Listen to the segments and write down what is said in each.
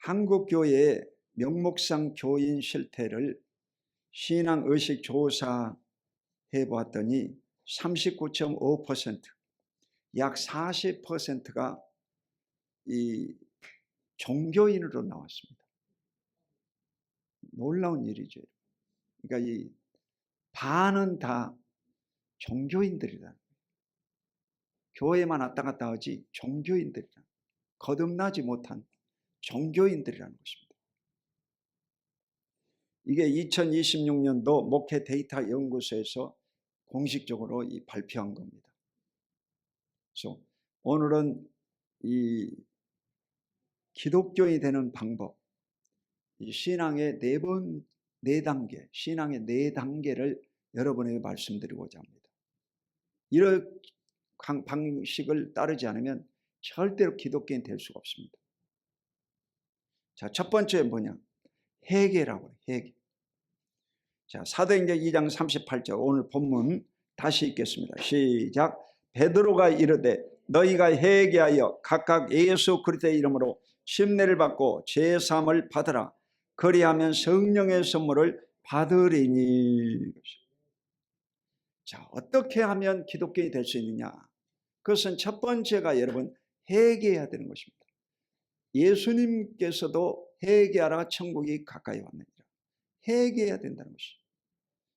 한국교회의 명목상 교인 실태를 신앙의식 조사해 보았더니 39.5%, 약 40%가 이 종교인으로 나왔습니다. 놀라운 일이죠. 그러니까 이 반은 다 종교인들이다. 교회만 왔다 갔다 하지 종교인들이다. 거듭나지 못한 종교인들이라는 것입니다. 이게 2026년도 목회 데이터 연구소에서 공식적으로 발표한 겁니다. 그래서 오늘은 이 기독교인이 되는 방법, 이 신앙의 네 단계, 신앙의 네 단계를 여러분에게 말씀드리고자 합니다. 이런 방식을 따르지 않으면 절대로 기독교인 될 수가 없습니다. 자, 첫 번째 뭐냐? 회개라고 해요. 회개. 자, 사도행전 2장 38절 오늘 본문 다시 읽겠습니다. 시작. 베드로가 이르되 너희가 회개하여 각각 예수 그리스도의 이름으로 침례를 받고 죄 사함을 받으라. 그리하면 성령의 선물을 받으리니. 자, 어떻게 하면 기독교인이 될 수 있느냐? 그것은 첫 번째가 여러분 회개해야 되는 것입니다. 예수님께서도 회개하라 천국이 가까이 왔느니라. 회개해야 된다는 것이죠.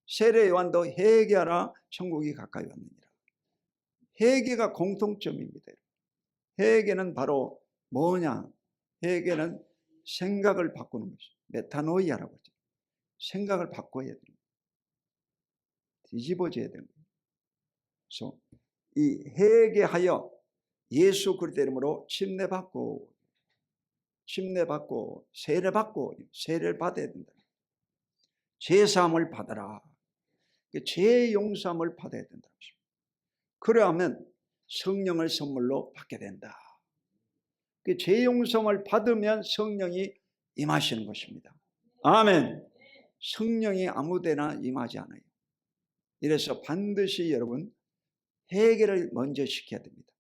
세례 요한도 회개하라 천국이 가까이 왔느니라. 회개가 공통점입니다. 회개는 바로 뭐냐? 회개는 생각을 바꾸는 것이죠. 메타노이아라고 하죠. 생각을 바꿔야 됩니다. 뒤집어져야 됩니다. 그래서 이 회개하여 예수 그리스도의 이름으로 침례받고 세례를 받아야 된다. 죄사함을 받아라. 죄 용서함을 받아야 된다. 그러하면 성령을 선물로 받게 된다. 죄 용서함을 받으면 성령이 임하시는 것입니다. 아멘. 성령이 아무데나 임하지 않아요. 이래서 반드시 여러분 회개를 먼저 시켜야 됩니다.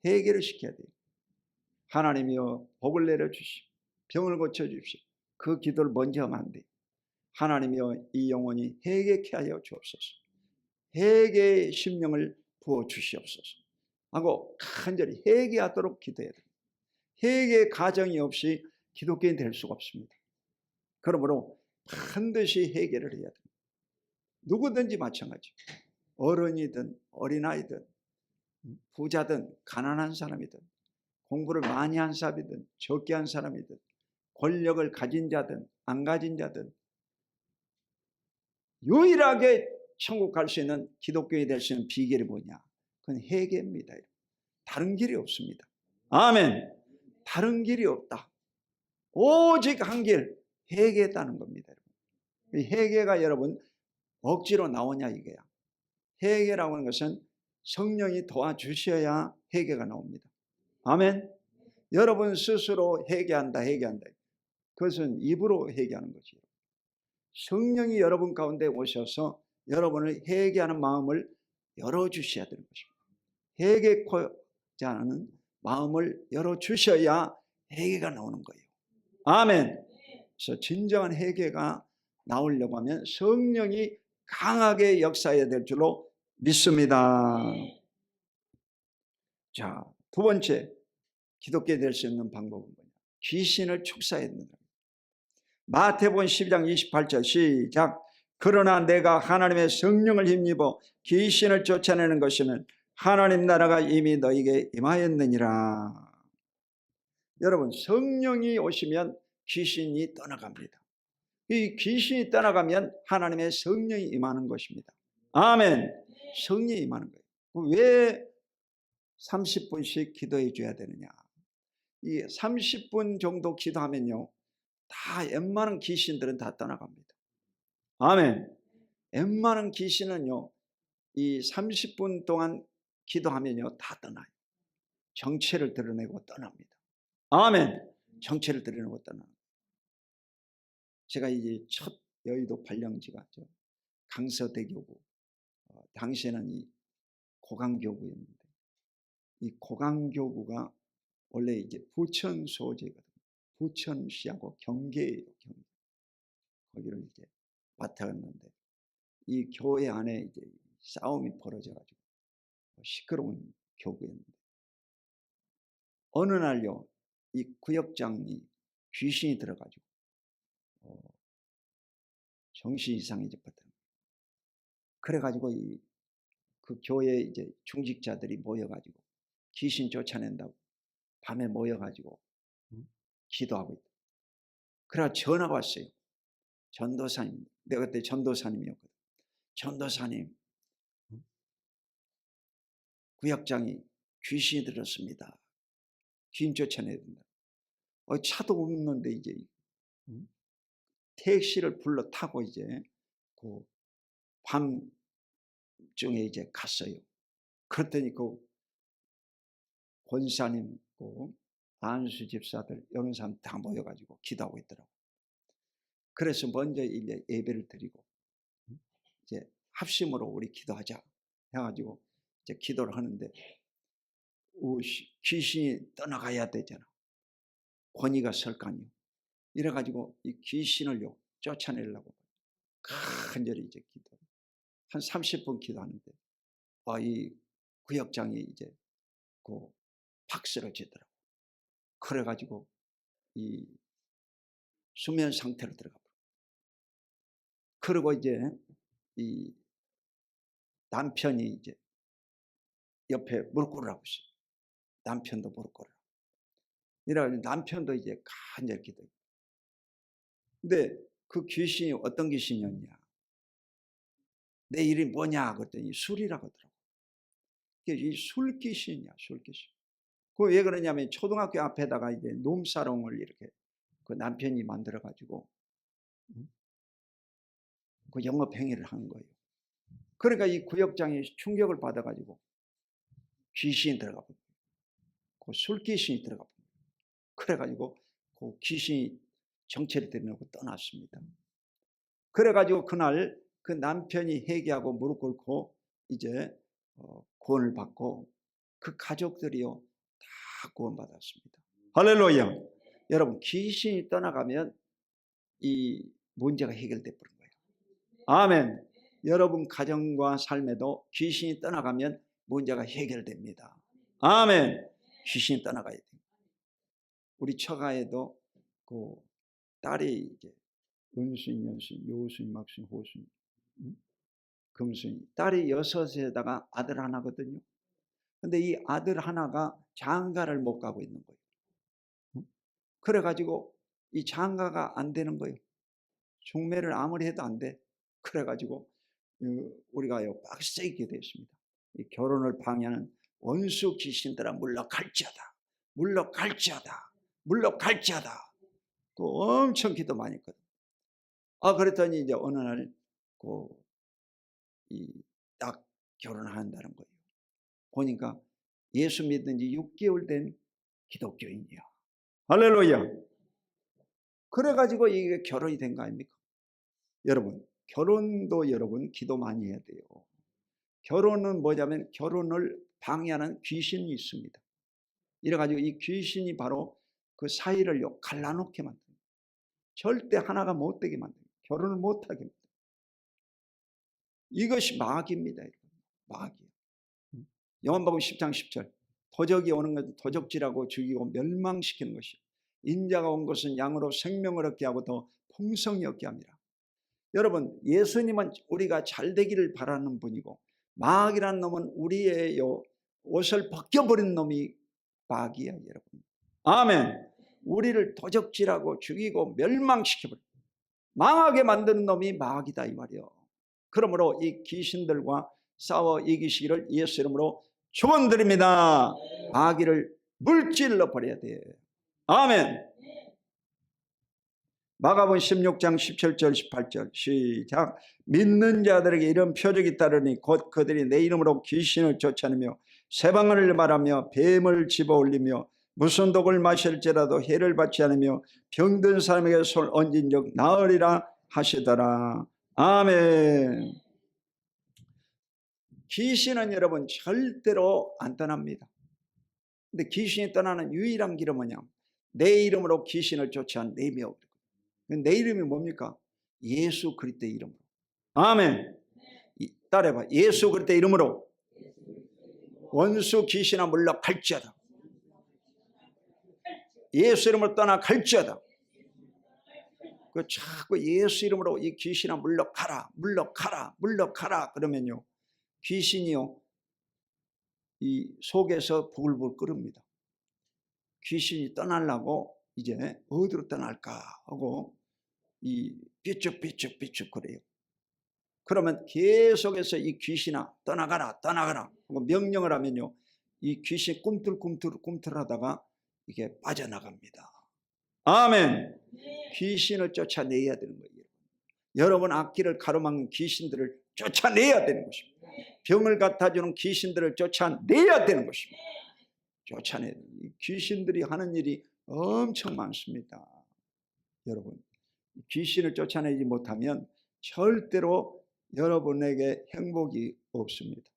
회개를 시켜야 돼요. 하나님이여 복을 내려주시오. 병을 고쳐주십시오. 그 기도를 먼저 하면 안 돼요. 하나님이여 이 영혼이 회개케 하여 주옵소서. 회개의 심령을 부어주시옵소서 하고 간절히 회개하도록 기도해야 됩니다. 회개의 가정이 없이 기독교인 될 수가 없습니다. 그러므로 반드시 회개를 해야 됩니다. 누구든지 마찬가지. 어른이든 어린아이든 부자든 가난한 사람이든 공부를 많이 한 사람이든 적게 한 사람이든 권력을 가진 자든 안 가진 자든 유일하게 천국 갈 수 있는 기독교인이 될 수 있는 비결이 뭐냐? 그건 회개입니다. 다른 길이 없습니다. 아멘. 다른 길이 없다. 오직 한 길, 회개했다는 겁니다. 회개가 여러분 억지로 나오냐 이거야. 회개라고 하는 것은 성령이 도와주셔야 회개가 나옵니다. 아멘. 여러분 스스로 회개한다. 그것은 입으로 회개하는 거지요. 성령이 여러분 가운데 오셔서 여러분을 회개하는 마음을 열어주셔야 되는 것입니다. 회개코자 하는 마음을 열어주셔야 회개가 나오는 거예요. 아멘. 그래서 진정한 회개가 나오려고 하면 성령이 강하게 역사해야 될 줄로 믿습니다. 자, 두 번째 기독교 될 수 있는 방법은 뭐냐? 귀신을 축사해야 된다. 마태복음 12장 28절 시작. 그러나 내가 하나님의 성령을 힘입어 귀신을 쫓아내는 것이면 하나님 나라가 이미 너에게 임하였느니라. 여러분 성령이 오시면 귀신이 떠나갑니다. 이 귀신이 떠나가면 하나님의 성령이 임하는 것입니다. 아멘. 성령이 임하는 거예요. 왜 30분씩 기도해 줘야 되느냐? 이 30분 정도 기도하면요 다 웬만한 귀신들은 다 떠나갑니다. 아멘. 웬만한 귀신은요 이 30분 동안 기도하면요 다 떠나요. 정체를 드러내고 떠납니다. 아멘. 정체를 드러내고 떠납니다. 제가 이제 첫 여의도 발령지가 강서대교구, 당시에는 이 고강교구였는데 이 고강교구가 원래 이제 부천 소재거든요. 부천시하고 경계예요. 경계. 거기를 이제 맡아갔는데 이 교회 안에 이제 싸움이 벌어져가지고 시끄러운 교구였는데 어느 날요 이 구역장이 귀신이 들어가지고 정신 이상이 접었다. 그래가지고 그 교회 이제 중직자들이 모여가지고 귀신 쫓아낸다고 밤에 모여가지고 기도하고 있다. 그래가 전화가 왔어요. 전도사님, 내가 그때 전도사님이었거든. 전도사님, 구역장이 귀신이 들었습니다. 귀신 쫓아내야 된다. 차도 없는데 이제 택시를 불러 타고 이제 그 밤중에 이제 갔어요. 그랬더니 그 권사님, 그 안수 집사들 이런 사람 다 모여가지고 기도하고 있더라고. 그래서 먼저 이제 예배를 드리고 이제 합심으로 우리 기도하자 해가지고 이제 기도를 하는데 귀신이 떠나가야 되잖아. 권위가 설 거 아니에요. 이래가지고 이 귀신을요 쫓아내려고 간절히 이제 기도 한 30분 기도하는데 이 구역장이 이제 그 박수를 치더라고. 그래가지고 이 수면 상태로 들어가 버려. 그리고 이제 이 남편이 이제 옆에 무릎 꿇으라고 했어요. 남편도 무릎 꿇으라고. 이래가지고 남편도 이제 간절히 기도해요. 근데 그 귀신이 어떤 귀신이었냐? 내 이름이 뭐냐? 그랬더니 술이라고 하더라고. 이 술 귀신이야, 술 귀신. 그 왜 그러냐면 초등학교 앞에다가 이제 놈사롱을 이렇게 그 남편이 만들어가지고 그 영업 행위를 하는 거예요. 그러니까 이 구역장이 충격을 받아가지고 귀신이 들어가 버려요. 그 술 귀신이 들어가 버려요. 그래가지고 그 귀신이 정체를 드러내고 떠났습니다. 그래가지고 그날 그 남편이 회개하고 무릎 꿇고 이제 구원을 받고 그 가족들이요 다 구원받았습니다. 할렐루야. 여러분 귀신이 떠나가면 이 문제가 해결돼 버린 거예요. 아멘. 여러분 가정과 삶에도 귀신이 떠나가면 문제가 해결됩니다. 아멘. 귀신이 떠나가야 돼요. 우리 처가에도 그 딸이 이제 은순이, 연순이, 여순이, 막순이, 호순이, 금순이 딸이 6에다가 아들 하나거든요. 근데 이 아들 하나가 장가를 못 가고 있는 거예요. 그래가지고 이 장가가 안 되는 거예요. 중매를 아무리 해도 안 돼. 그래가지고 우리가 빡세게 됐습니다. 이 결혼을 방해하는 원수 귀신들아 물러갈지어다, 물러갈지어다, 물러갈지어다. 그 엄청 기도 많이 했거든. 그랬더니 이제 어느 날 딱 결혼한다는 거예요. 보니까 예수 믿은 지 6개월 된 기독교인이야. 할렐루야. 그래가지고 이게 결혼이 된 거 아닙니까? 여러분 결혼도 여러분 기도 많이 해야 돼요. 결혼은 뭐냐면 결혼을 방해하는 귀신이 있습니다. 이래가지고 이 귀신이 바로 그 사이를 갈라놓게 만듭니다. 절대 하나가 못되게 만듭니다. 결혼을 못하게 만듭니다. 이것이 마귀입니다. 마귀. 요한복음 10장 10절 도적이 오는 것은 도적질하고 죽이고 멸망시키는 것이요 인자가 온 것은 양으로 생명을 얻게 하고 더 풍성히 얻게 합니다. 여러분 예수님은 우리가 잘 되기를 바라는 분이고 마귀라는 놈은 우리의 옷을 벗겨버린 놈이 마귀야 여러분. 아멘. 우리를 도적질하고 죽이고 멸망시켜버려 망하게 만드는 놈이 마귀다 이 말이요. 그러므로 이 귀신들과 싸워 이기시기를 예수 이름으로 축원드립니다. 마귀를 물질러 버려야 돼. 아멘. 마가복음 16장 17절 18절 시작. 믿는 자들에게 이런 표적이 따르니 곧 그들이 내 이름으로 귀신을 쫓아내며 세방언을 말하며 뱀을 집어올리며 무슨 독을 마실지라도 해를 받지 않으며 병든 사람에게 손을 얹은 적 나으리라 하시더라. 아멘. 귀신은 여러분 절대로 안 떠납니다. 근데 귀신이 떠나는 유일한 길은 뭐냐? 내 이름으로 귀신을 쫓아내며. 내 이름이 뭡니까? 예수 그리스도의 이름으로. 아멘. 따라해봐. 예수 그리스도의 이름으로 원수 귀신아 물러갈지어다. 예수 이름으로 떠나갈지어다. 그 자꾸 예수 이름으로 이 귀신아 물러가라, 물러가라, 물러가라 그러면요, 귀신이요 이 속에서 부글부글 끓습니다. 귀신이 떠나려고 이제 어디로 떠날까 하고 이 삐죽삐죽 그래요. 그러면 계속해서 이 귀신아 떠나가라, 떠나가라 하고 명령을 하면요, 이 귀신 꿈틀하다가 이게 빠져나갑니다. 아멘. 귀신을 쫓아내야 되는 거예요. 여러분 악기를 가로막는 귀신들을 쫓아내야 되는 것입니다. 병을 갖다주는 귀신들을 쫓아내야 되는 것입니다. 쫓아내. 귀신들이 하는 일이 엄청 많습니다. 여러분 귀신을 쫓아내지 못하면 절대로 여러분에게 행복이 없습니다.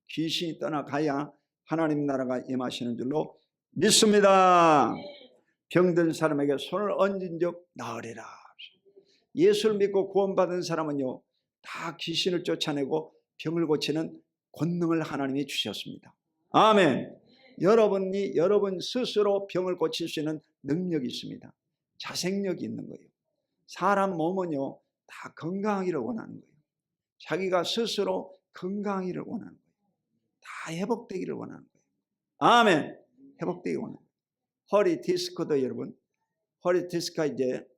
귀신이 떠나가야 하나님 나라가 임하시는 줄로 믿습니다. 병든 사람에게 손을 얹은 적 나으리라. 예수를 믿고 구원받은 사람은요 다 귀신을 쫓아내고 병을 고치는 권능을 하나님이 주셨습니다. 아멘. 여러분이 여러분 스스로 병을 고칠 수 있는 능력이 있습니다. 자생력이 있는 거예요. 사람 몸은요 다 건강하기를 원하는 거예요. 자기가 스스로 건강하기를 원하는 거예요. 다 회복되기를 원하는 거예요. 아멘. 회복되기 원하는 거예요. 허리 디스크도 여러분, 허리 디스크가 이제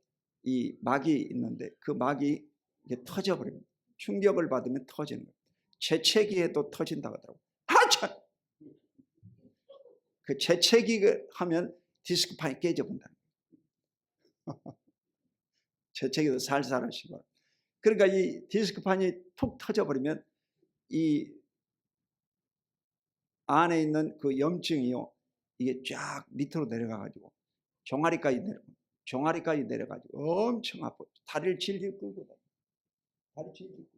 이 막이 있는데 그 막이 이제 터져버립니다. 충격을 받으면 터지는 거예요. 재채기에도 터진다고 하더라고요. 하차! 그 재채기 하면 디스크판이 깨져본다는 거예요. 재채기도 살살 하시고. 그러니까 이 디스크판이 툭 터져버리면 이 안에 있는 그 염증이요, 이게 쫙 밑으로 내려가가지고 종아리까지 내려가지고 엄청 아파요. 다리를 질질 끌고 다리 질질 끌고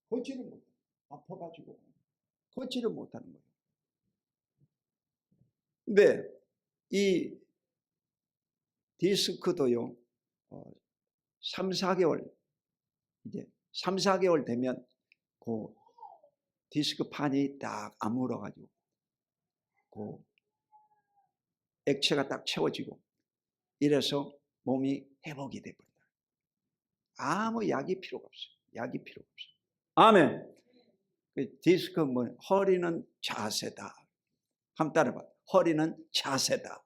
걷지를 못해요. 아파가지고 걷지를 못하는 거예요. 근데 이 디스크도요 3, 4개월 이제 3, 4개월 되면 그 디스크판이 딱 아물어가지고 그 액체가 딱 채워지고 이래서 몸이 회복이 돼버린다. 아무 약이 필요가 없어요. 약이 필요가 없어요. 아멘. 디스크 뭐 허리는 자세다. 한번 따라봐. 허리는 자세다.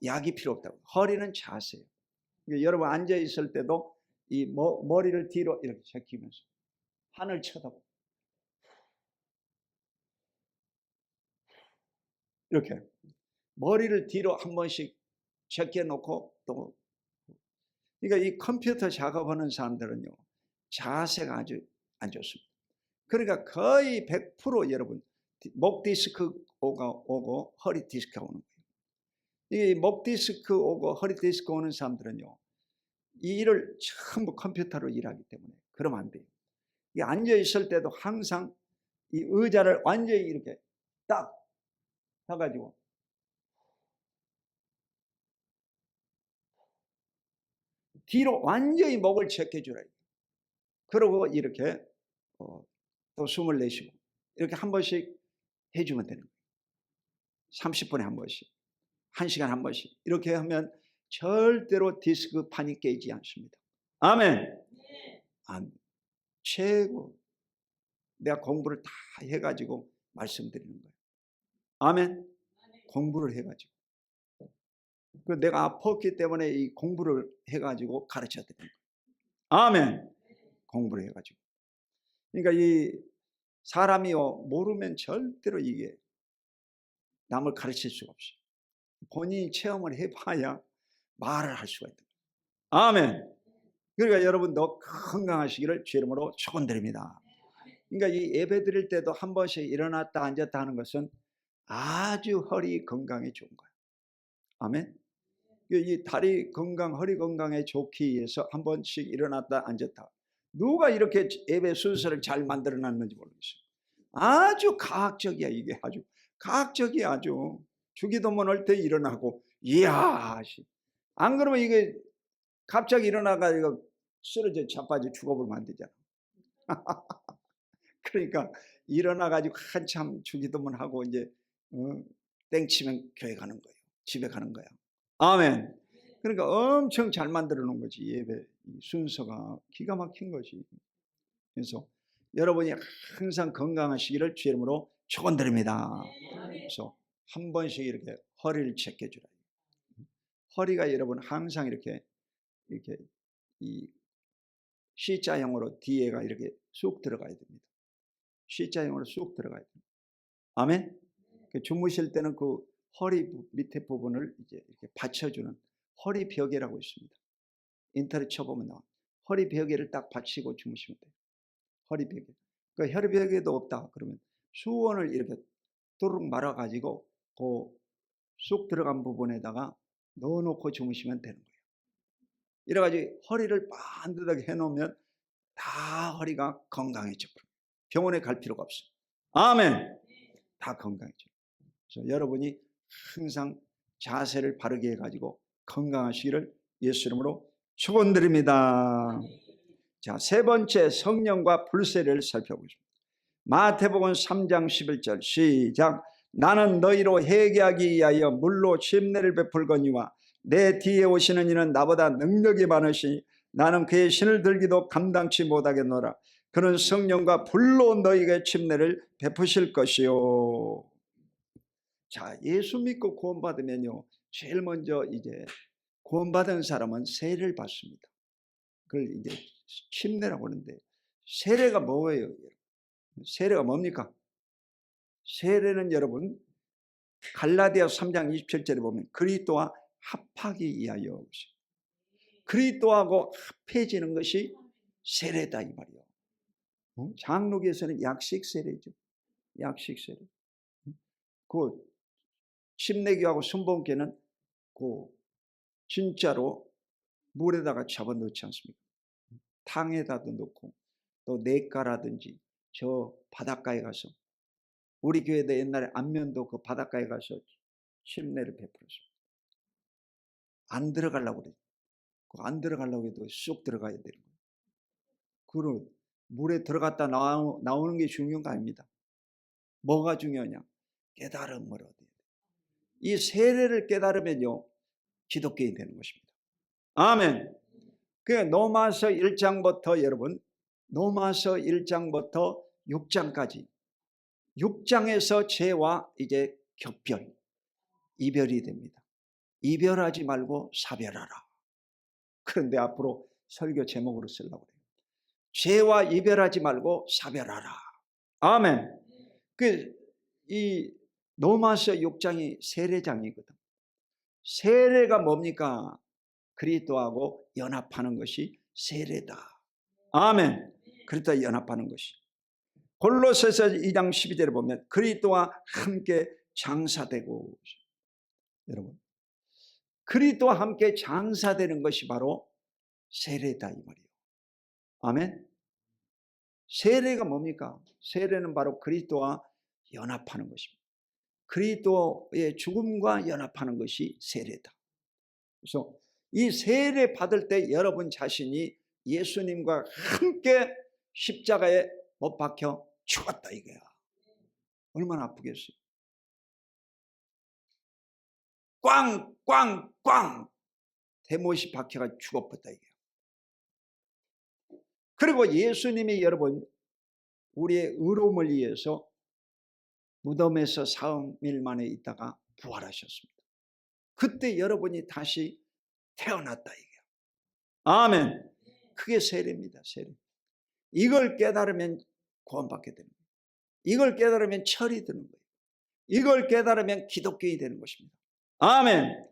약이 필요 없다고. 허리는 자세예요. 여러분 앉아 있을 때도 이 머리를 뒤로 이렇게 제끼면서 하늘 쳐다보고 이렇게 머리를 뒤로 한 번씩 제껴놓고 또 그러니까 이 컴퓨터 작업하는 사람들은요 자세가 아주 안 좋습니다. 그러니까 거의 100% 여러분 목 디스크가 오고 허리 디스크가 오는 거예요. 이 목 디스크 오고 허리 디스크 오는 사람들은요 이 일을 전부 컴퓨터로 일하기 때문에 그러면 안 돼요. 이 앉아 있을 때도 항상 이 의자를 완전히 이렇게 딱 해가지고 뒤로 완전히 목을 제껴주라. 그러고 이렇게 또 숨을 내쉬고 이렇게 한 번씩 해주면 되는 거예요. 30분에 한 번씩, 1시간에 한 번씩 이렇게 하면 절대로 디스크판이 깨지 않습니다. 아멘. 아멘. 최고. 내가 공부를 다 해가지고 말씀드리는 거예요. 아멘. 공부를 해가지고. 내가 아팠기 때문에 이 공부를 해가지고 가르쳐 드리는 거예요. 아멘. 공부를 해가지고. 그러니까 이 사람이요 모르면 절대로 이게 남을 가르칠 수가 없어요. 본인이 체험을 해봐야 말을 할 수가 있다. 아멘. 그러니까 여러분도 건강하시기를 주 이름으로 축원드립니다. 그러니까 이 예배 드릴 때도 한 번씩 일어났다 앉았다 하는 것은 아주 허리 건강에 좋은 거예요. 아멘. 이 다리 건강, 허리 건강에 좋기 위해서 한 번씩 일어났다 앉았다. 누가 이렇게 예배 순서를 잘 만들어 놨는지 모르겠어요. 아주 과학적이야. 이게 아주 과학적이야. 아주 주기도문 할 때 일어나고 이야, 안 그러면 이게 갑자기 일어나가지고 쓰러져 자빠져 죽어버리면 안 되잖아. 그러니까 일어나가지고 한참 주기도문 하고 이제 땡치면 교회 가는 거예요. 집에 가는 거야. 아멘. 그러니까 엄청 잘 만들어 놓은 거지. 예배 순서가 기가 막힌 거지. 그래서 여러분이 항상 건강하시기를 주 이름으로 축원드립니다. 그래서 한 번씩 이렇게 허리를 제껴주라. 허리가 여러분 항상 이렇게 이 C자형으로 뒤에가 이렇게 쑥 들어가야 됩니다. C자형으로 쑥 들어가야 됩니다. 아멘. 주무실 때는 그 허리 밑에 부분을 이제 이렇게 받쳐주는 허리벽이라고 있습니다. 인터넷 쳐보면 나와. 허리벽에를 딱 받치고 주무시면 돼요. 허리벽에. 그 허리벽에도 없다 그러면 수건을 이렇게 도둑 말아가지고 그 쑥 들어간 부분에다가 넣어놓고 주무시면 되는 거예요. 이래가지고 허리를 반듯하게 해놓으면 다 허리가 건강해져 버려요. 병원에 갈 필요가 없어요. 아멘. 다 건강해져. 그래서 여러분이 항상 자세를 바르게 해가지고 건강하시기를 예수 이름으로 축원드립니다. 자, 세 번째 성령과 불세례를 살펴보겠습니다. 마태복음 3장 11절 시작. 나는 너희로 회개하기 위하여 물로 침례를 베풀거니와 내 뒤에 오시는 이는 나보다 능력이 많으시니 나는 그의 신을 들기도 감당치 못하겠노라. 그는 성령과 불로 너희에게 침례를 베푸실 것이요. 자, 예수 믿고 구원받으면요, 제일 먼저 이제 구원받은 사람은 세례를 받습니다. 그걸 이제 침례라고 하는데, 세례가 뭐예요? 세례가 뭡니까? 세례는 여러분 갈라디아 3장 27절에 보면 그리스도와 합하기 위하여, 그리스도하고 합해지는 것이 세례다 이 말이에요. 장로교에서는 약식 세례죠. 약식 세례. 그 침례교하고 순복음교는 그 진짜로 물에다가 잡아넣지 않습니까? 탕에다도 넣고 또 냇가라든지 저 바닷가에 가서, 우리 교회도 옛날에 안면도 그 바닷가에 가서 침례를 베풀었습니다. 안 들어가려고 그래요. 안 들어가려고 해도 쑥 들어가야 되는 거예요. 그리고 물에 들어갔다 나오는 게 중요한 거 아닙니다. 뭐가 중요하냐? 깨달음을 얻어야 돼요. 이 세례를 깨달으면요, 기독교인이 되는 것입니다. 아멘. 그 로마서 1장부터 여러분, 로마서 1장부터 6장까지 6장에서 죄와 이제 격별, 이별이 됩니다. 이별하지 말고 사별하라. 그런데 앞으로 설교 제목으로 쓰려고 그래요. 죄와 이별하지 말고 사별하라. 아멘. 이 로마서 6장이 세례장이거든. 세례가 뭡니까? 그리스도하고 연합하는 것이 세례다. 아멘. 그리스도와 연합하는 것이. 골로새서 2장 12절에 보면 그리스도와 함께 장사되고, 여러분 그리스도와 함께 장사되는 것이 바로 세례다 이 말이에요. 아멘. 세례가 뭡니까? 세례는 바로 그리스도와 연합하는 것입니다. 그리스도의 죽음과 연합하는 것이 세례다. 그래서 이 세례 받을 때 여러분 자신이 예수님과 함께 십자가에 못 박혀 죽었다 이거야. 얼마나 아프겠어요. 꽝꽝꽝 대못이 박혀가 죽어버렸다 이거야. 그리고 예수님이 여러분 우리의 의로움을 위해서 무덤에서 4일 만에 있다가 부활하셨습니다. 그때 여러분이 다시 태어났다 이거야. 아멘. 그게 세례입니다. 세례. 이걸 깨달으면 구원받게 되는 거예요. 이걸 깨달으면 철이 드는 거예요. 이걸 깨달으면 기독교인이 되는 것입니다. 아멘.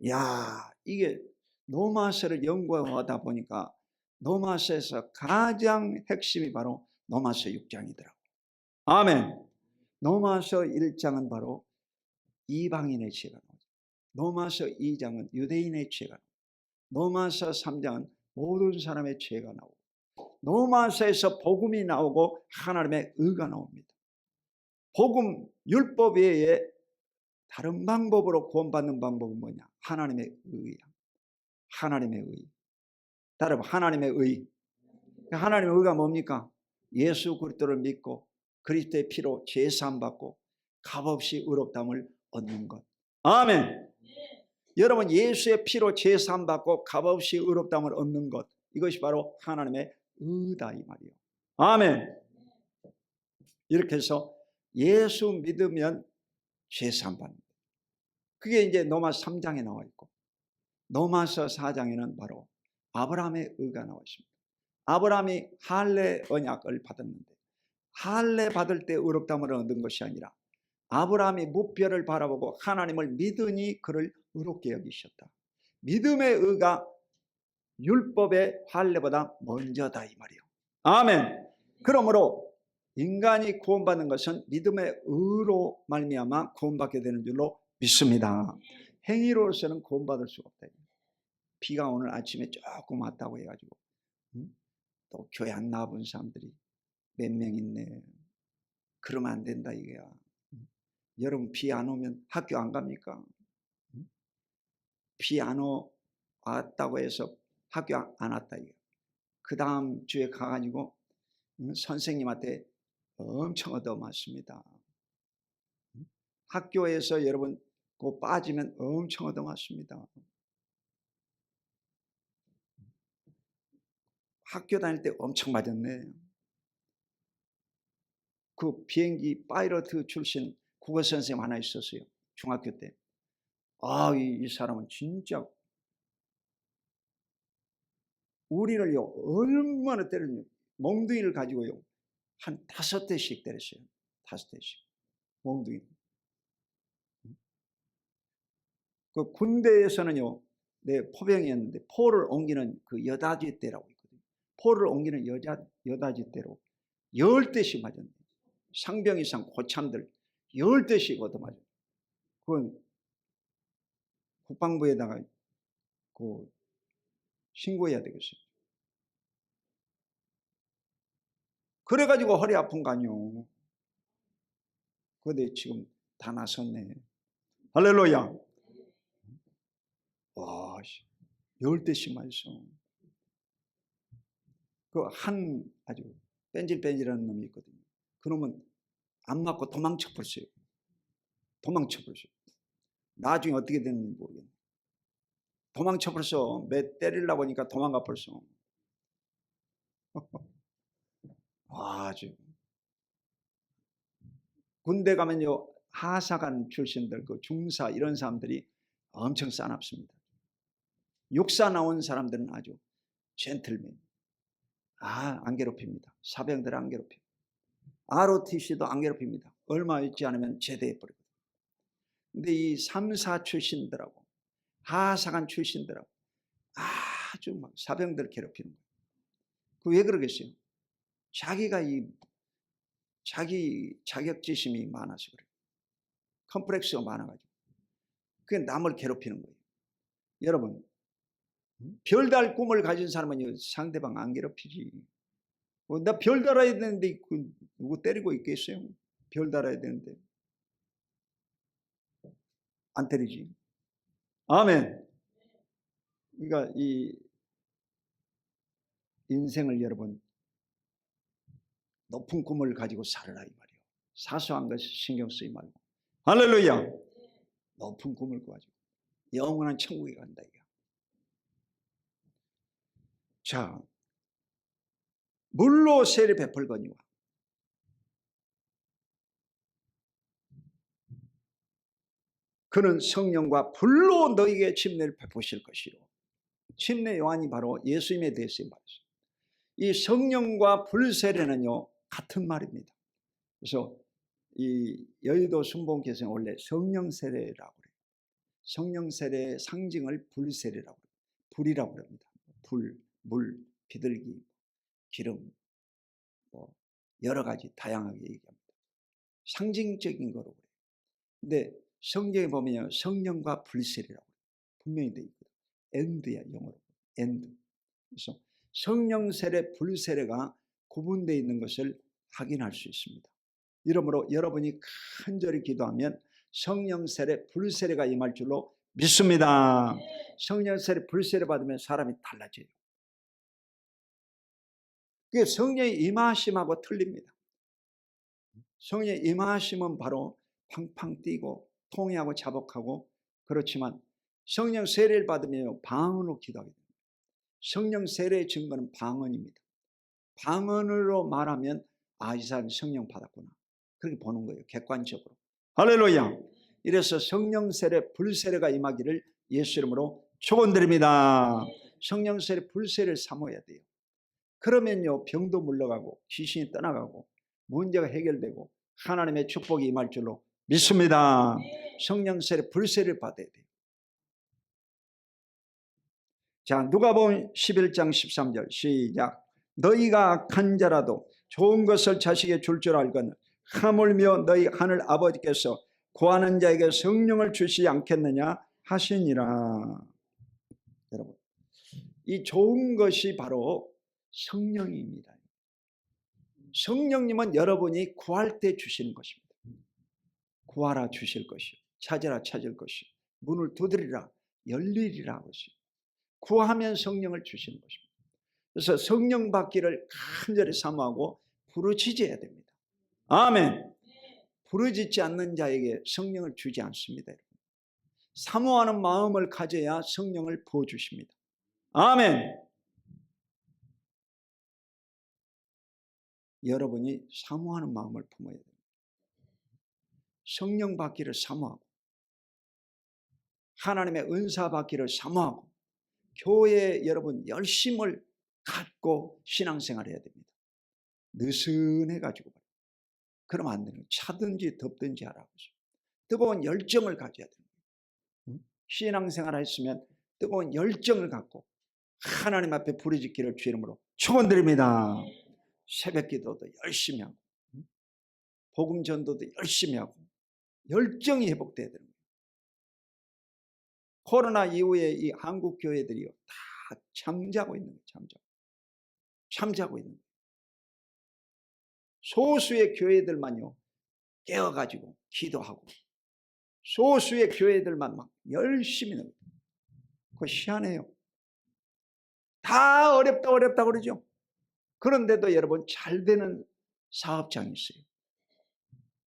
야, 이게 로마서를 연구하다 보니까 로마서에서 가장 핵심이 바로 로마서 6장이더라고요. 아멘. 로마서 1장은 바로 이방인의 죄가 나오죠. 로마서 2장은 유대인의 죄가 나오죠. 로마서 3장은 모든 사람의 죄가 나오고, 로마서에서 복음이 나오고 하나님의 의가 나옵니다. 복음, 율법 외에 다른 방법으로 구원받는 방법은 뭐냐? 하나님의 의야. 하나님의 의. 따라봐. 하나님의 의. 하나님의 의가 뭡니까? 예수 그리스도를 믿고 그리스도의 피로 제사함 받고 값없이 의롭다함을 얻는 것. 아멘. 여러분, 예수의 피로 제사함 받고 값없이 의롭다함을 얻는 것, 이것이 바로 하나님의 의다 이 말이에요. 아멘. 이렇게 해서 예수 믿으면 제사함 받는 것. 그게 이제 로마서 3장에 나와 있고, 로마서 4장에는 바로 아브라함의 의가 나와 있습니다. 아브라함이 할례 언약을 받았는데, 할례 받을 때 의롭다함을 얻은 것이 아니라 아브라함이 무뼈를 바라보고 하나님을 믿으니 그를 의롭게 여기셨다. 믿음의 의가 율법의 할례보다 먼저다 이 말이에요. 아멘. 그러므로 인간이 구원받는 것은 믿음의 의로 말미암아 구원받게 되는 줄로 믿습니다. 행위로서는 구원받을 수가 없다. 비가 오늘 아침에 조금 왔다고 해가지고 또 교회 안 나와본 사람들이 몇 명 있네. 그러면 안 된다 이거야. 여러분, 비 안 오면 학교 안 갑니까? 비 안 왔다고 해서 학교 안 왔다 이거. 그 다음 주에 가가지고 선생님한테 엄청 얻어맞습니다. 학교에서 여러분 그 빠지면 엄청 얻어맞습니다. 학교 다닐 때 엄청 맞았네. 그 비행기 파이러트 출신 국어 선생님 하나 있었어요. 중학교 때. 이 사람은 진짜 우리를요 얼마나 때렸냐. 몽둥이를 가지고요 한 5대씩 때렸어요. 5대씩 몽둥이. 그 군대에서는요, 포병이었는데 포를 옮기는 그 여다지 대라고 있거든요. 포를 옮기는 여다지 대로 10대씩 맞았네. 상병 이상 고참들 10대씩 얻어맞아요. 그건 국방부에다가 그 신고해야 되겠어요. 그래가지고 허리 아픈 거 아니요. 근데 지금 다 나섰네. 할렐루야. 와, 10대씩 맞았어. 그 한 아주 뺀질뺀질한 놈이 있거든요. 그 놈은 안 맞고 도망쳐 버렸어요. 나중에 어떻게 됐는지 모르겠네. 도망쳐 버렸어. 매 때리려고 하니까 도망가 버렸어. 아주 군대 가면요 하사관 출신들, 그 중사 이런 사람들이 엄청 싸납습니다. 육사 나온 사람들은 아주 젠틀맨. 안 괴롭힙니다. 사병들 안 괴롭힙니다. ROTC도 안 괴롭힙니다. 얼마 있지 않으면 제대해버리거든요. 근데 이 3사 출신들하고 하사관 출신들하고 아주 막 사병들 괴롭히는 거예요. 그 왜 그러겠어요? 자기가 자기 자격지심이 많아서 그래요. 컴플렉스가 많아가지고. 그게 남을 괴롭히는 거예요. 여러분, 별달 꿈을 가진 사람은 상대방 안 괴롭히지. 나 별 달아야 되는데 누구 때리고 있겠어요? 별 달아야 되는데 안 때리지. 아멘. 그러니까 이 인생을 여러분 높은 꿈을 가지고 살아라 이 말이에요. 사소한 것에 신경 쓰지 말고. 할렐루야. 높은 꿈을 가지고 영원한 천국에 간다 이거. 자, 물로 세례 베풀거니와 그는 성령과 불로 너희에게 침례를 베푸실 것이요. 침례 요한이 바로 예수님에 대해서 말했어요. 이 성령과 불 세례는요 같은 말입니다. 그래서 이 여의도 순복음교회에서는 원래 성령 세례라고 그래요. 성령 세례의 상징을 불 세례라고 그래요. 불이라고 그럽니다. 불, 물, 비둘기, 기름, 여러 가지 다양하게 얘기합니다. 상징적인 거로 그래요. 근데 성경에 보면 성령과 불 세례라고 분명히 돼 있거든요. 엔드야 영어로. 엔드. 그래서 성령 세례, 불 세례가 구분되어 있는 것을 확인할 수 있습니다. 이러므로 여러분이 간절히 기도하면 성령 세례, 불 세례가 임할 줄로 믿습니다. 성령 세례, 불세례 받으면 사람이 달라져요. 그게 성령의 임하심하고 틀립니다. 성령의 임하심은 바로 팡팡 뛰고 통회하고 자복하고 그렇지만 성령 세례를 받으면 방언으로 기도하게 됩니다. 성령 세례의 증거는 방언입니다. 방언으로 말하면 이 사람이 성령 받았구나. 그렇게 보는 거예요. 객관적으로. 할렐루야. 이래서 성령 세례, 불세례가 임하기를 예수 이름으로 축원드립니다. 성령 세례, 불세례를 사모해야 돼요. 그러면요 병도 물러가고 귀신이 떠나가고 문제가 해결되고 하나님의 축복이 임할 줄로 믿습니다. 성령 세례, 불세례를 받아야 돼요. 자, 누가복음 11장 13절 시작. 너희가 악한 자라도 좋은 것을 자식에게 줄 줄 알거늘 하물며 너희 하늘 아버지께서 구하는 자에게 성령을 주시지 않겠느냐 하시니라. 여러분, 이 좋은 것이 바로 성령입니다. 성령님은 여러분이 구할 때 주시는 것입니다. 구하라 주실 것이요, 찾으라 찾을 것이요, 문을 두드리라 열리리라 것이요. 구하면 성령을 주시는 것입니다. 그래서 성령 받기를 간절히 사모하고 부르짖어야 됩니다. 아멘. 부르짖지 않는 자에게 성령을 주지 않습니다. 사모하는 마음을 가져야 성령을 부어주십니다. 아멘. 여러분이 사모하는 마음을 품어야 됩니다. 성령 받기를 사모하고 하나님의 은사 받기를 사모하고 교회에 여러분 열심을 갖고 신앙생활 해야 됩니다. 느슨해가지고 그러면 안 되는 거예요. 차든지 덥든지 하라고. 뜨거운 열정을 가져야 됩니다. 신앙생활 했으면 뜨거운 열정을 갖고 하나님 앞에 부르짖기를 주 이름으로 축원드립니다. 새벽 기도도 열심히 하고 복음 전도도 열심히 하고 열정이 회복돼야 되는 거예요. 코로나 이후에 이 한국 교회들이요 다 잠자고 있는 거예요. 잠자고 있는 거예요. 소수의 교회들만요 깨어가지고 기도하고 소수의 교회들만 막 열심히 하는 거예요. 그거 희한해요. 다 어렵다 그러죠. 그런데도 여러분 잘 되는 사업장이 있어요.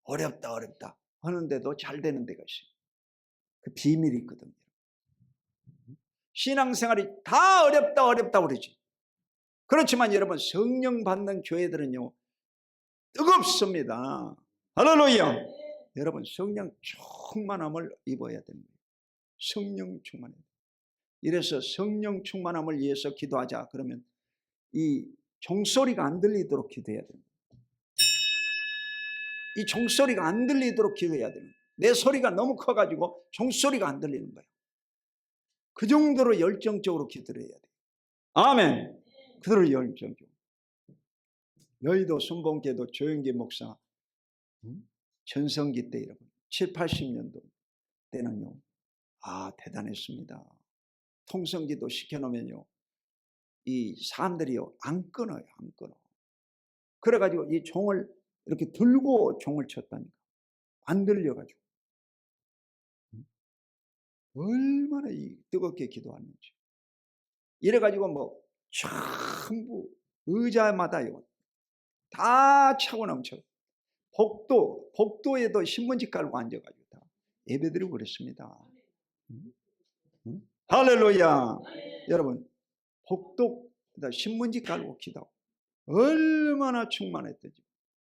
어렵다 하는데도 잘 되는 데가 있어요. 그 비밀이 있거든요. 신앙생활이 다 어렵다 그러지. 그렇지만 여러분 성령 받는 교회들은요 뜨겁습니다. 할렐루야. 여러분 성령 충만함을 입어야 되는 거예요. 성령 충만함. 이래서 성령 충만함을 위해서 기도하자 그러면 이 종소리가 안 들리도록 기도해야 됩니다. 이 종소리가 안 들리도록 기도해야 됩니다. 내 소리가 너무 커가지고 종소리가 안 들리는 거예요. 그 정도로 열정적으로 기도를 해야 돼요. 아멘. 그대로 열정적으로. 여의도 순복음교회도 조영기 목사 전성기 때 여러분 7, 80년도 때는요 대단했습니다. 통성기도 시켜놓으면요 이 사람들이요 안 끊어요. 안 끊어. 그래가지고 이 종을 이렇게 들고 종을 쳤다니까 안 들려가지고 얼마나 뜨겁게 기도하는지. 이래가지고 뭐 전부 의자마다요 다 차고 넘쳐. 복도에도 신문지 깔고 앉아가지고 다 예배드리고 그랬습니다. 할렐루야. 여러분 복도에다 신문지 깔고 기도하고 얼마나 충만했던지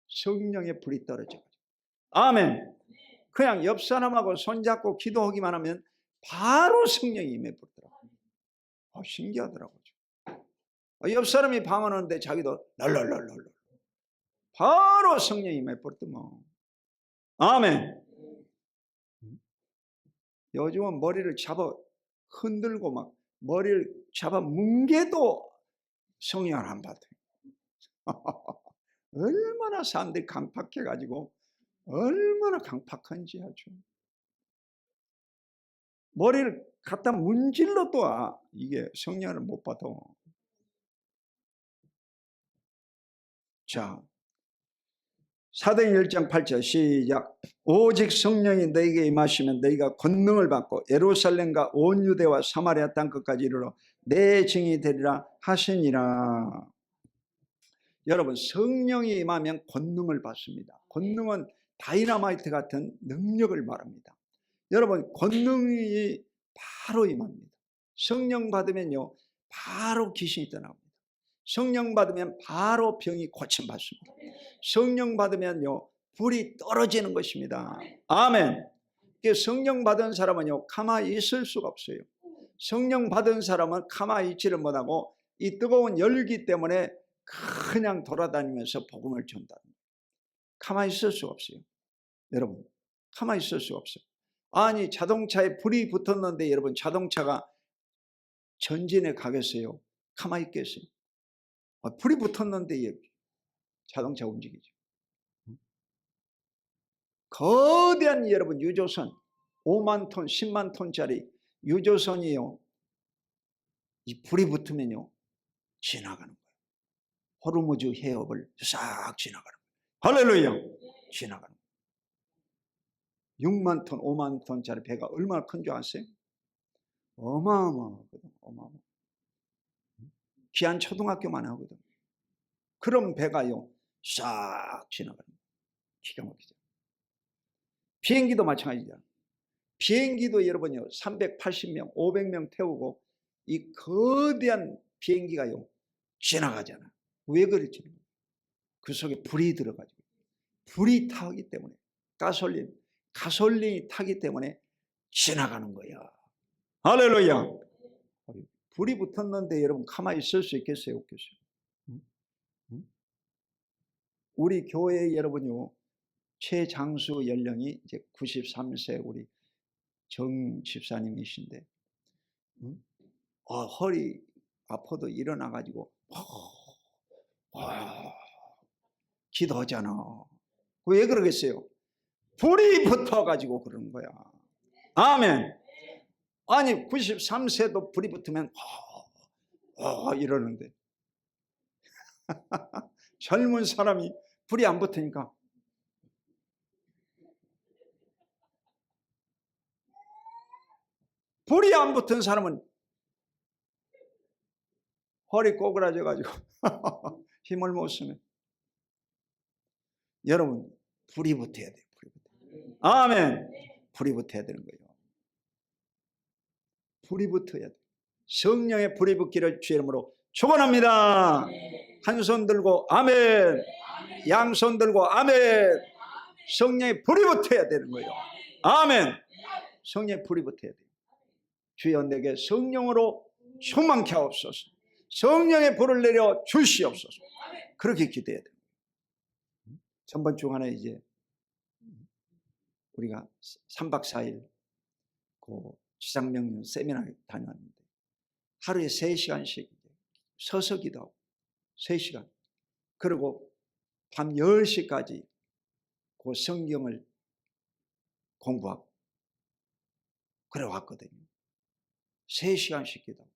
성령의 불이 떨어져가지고. 아멘. 그냥 옆 사람하고 손잡고 기도하기만 하면 바로 성령이 임해버리더라고요. 신기하더라고요. 옆 사람이 방언하는데 자기도 랄랄랄랄 바로 성령이 임해버리더만. 아멘. 요즘은 머리를 잡아 흔들고 막 머리를 잡아 뭉개도 성령을 안 받아요. 얼마나 사람들이 강팍해가지고 얼마나 강팍한지 아주. 머리를 갖다 문질러도 이게 성령을 못 받아. 자, 사도행전 1장 8절 시작. 오직 성령이 너희에게 임하시면 너희가 권능을 받고 예루살렘과 온 유대와 사마리아 땅끝까지 이르러 내 증인이 되리라 하시니라. 여러분, 성령이 임하면 권능을 받습니다. 권능은 다이너마이트 같은 능력을 말합니다. 여러분, 권능이 바로 임합니다. 성령 받으면요 바로 귀신이 떠나옵니다. 성령 받으면 바로 병이 고침받습니다. 성령 받으면요 불이 떨어지는 것입니다. 아멘. 성령 받은 사람은요 가만히 있을 수가 없어요. 성령 받은 사람은 가만히 있지를 못하고 이 뜨거운 열기 때문에 그냥 돌아다니면서 복음을 전다. 가만히 있을 수가 없어요. 여러분, 가만히 있을 수가 없어요. 아니, 자동차에 불이 붙었는데 여러분, 자동차가 전진에 가겠어요? 가만히 있겠어요? 불이 붙었는데 자동차 움직이죠. 거대한 여러분 유조선 5만 톤, 10만 톤짜리 유조선이요, 이 불이 붙으면요 지나가는 거예요. 호르무즈 해협을 싹 지나가는 거예요. 할렐루야. 지나가는 거예요. 6만 톤, 5만 톤짜리 배가 얼마나 큰 줄 아세요? 어마어마하거든. 어마어마. 귀한 초등학교만 하거든. 그런 배가요 싹 지나가는 거예요. 기가 막히죠. 비행기도 마찬가지죠. 비행기도 여러분요 380명 500명 태우고 이 거대한 비행기가요 지나가잖아. 왜 그랬지? 그 속에 불이 들어가지고, 불이 타기 때문에, 가솔린이 타기 때문에 지나가는 거야. 할렐루야. 불이 붙었는데 여러분 가만히 있을 수 있겠어요? 없겠어요? 우리 교회 여러분요 최장수 연령이 이제 93세 우리 정 집사님이신데 허리 아파도 일어나가지고 기도하잖아. 왜 그러겠어요? 불이 붙어가지고 그러는 거야. 아멘. 아니 93세도 불이 붙으면 이러는데 젊은 사람이 불이 안 붙으니까 불이 안 붙은 사람은 허리 꼬그라져 가지고 힘을 못 쓰면, 여러분 불이 붙어야 돼요. 불이 붙어야. 아멘. 불이 붙어야 되는 거예요. 불이 붙어야 돼. 성령의 불이 붙기를 주의 이름으로 축원합니다. 한 손 들고 아멘. 양손 들고 아멘. 성령의 불이 붙어야 되는 거예요. 아멘. 성령의 불이 붙어야 돼요. 주여 내게 성령으로 충만케 하옵소서. 성령의 불을 내려 주시옵소서. 그렇게 기도해야 돼요. 전번 주간에 이제 우리가 3박 4일 그 지상명령 세미나에 다녀왔는데 하루에 3시간씩 서서 기도하고 3시간, 그리고 밤 10시까지 그 성경을 공부하고 그래 왔거든요. 3시간씩 기도.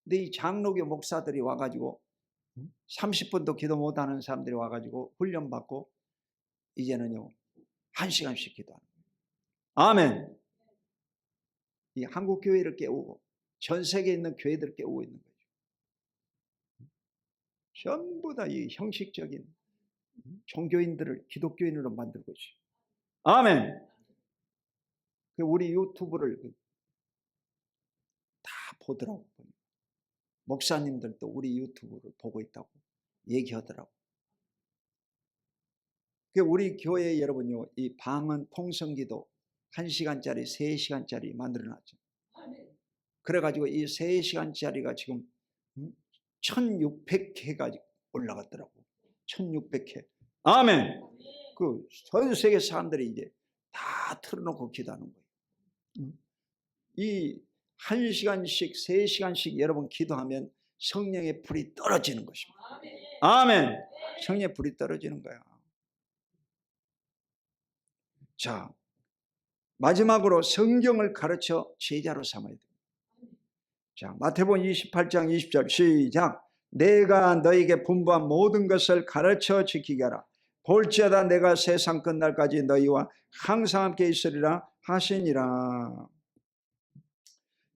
근데 이 장로교 목사들이 와가지고 30분도 기도 못하는 사람들이 와가지고 훈련받고 이제는요 1시간씩 기도하는 거예요. 아멘. 이 한국 교회를 깨우고 전 세계에 있는 교회들을 깨우고 있는 거죠. 전부 다 이 형식적인 종교인들을 기독교인으로 만들고 있어요. 아멘. 우리 유튜브를 다 보더라고. 목사님들도 우리 유튜브를 보고 있다고 얘기하더라고. 우리 교회 여러분요, 이 방언 통성기도 1시간짜리 3시간짜리 만들어놨죠. 그래가지고 이 3시간짜리가 지금 1600회가 올라갔더라고. 1600회. 아멘. 전 세계 사람들이 이제 다 틀어놓고 기도하는 거예요. 이 1시간씩 3시간씩 여러분 기도하면 성령의 불이 떨어지는 것입니다. 아멘. 성령의 불이 떨어지는 거야. 자, 마지막으로 성경을 가르쳐 제자로 삼아야 됩니다. 자, 마태복음 28장 20절 시작. 내가 너에게 분부한 모든 것을 가르쳐 지키게 하라. 볼지어다 내가 세상 끝날까지 너희와 항상 함께 있으리라 하시니라.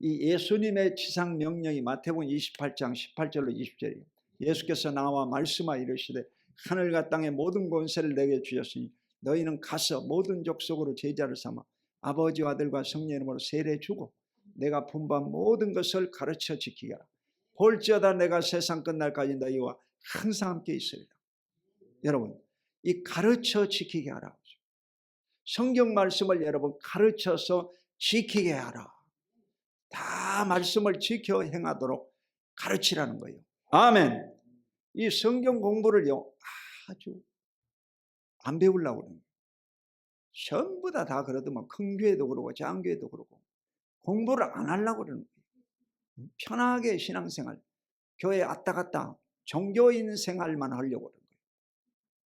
이 예수님의 지상 명령이 마태복음 28장 18절로 20절이에요. 예수께서 나와 말씀하여 이르시되 하늘과 땅의 모든 권세를 내게 주셨으니 너희는 가서 모든 족속으로 제자를 삼아 아버지와 아들과 성령의 이름으로 세례 주고 내가 분부한 모든 것을 가르쳐 지키게 하라. 볼지어다 내가 세상 끝날까지 너희와 항상 함께 있으리라. 여러분, 이 가르쳐 지키게 하라. 성경 말씀을 여러분 가르쳐서 지키게 하라. 다 말씀을 지켜 행하도록 가르치라는 거예요. 아멘. 이 성경 공부를요 아주 안 배우려고 그러는 거예요. 전부 다 그러더만 큰 교회도 그러고 장교회도 그러고 공부를 안 하려고 그러는 거예요. 편하게 신앙생활, 교회 왔다 갔다 종교인 생활만 하려고 그러는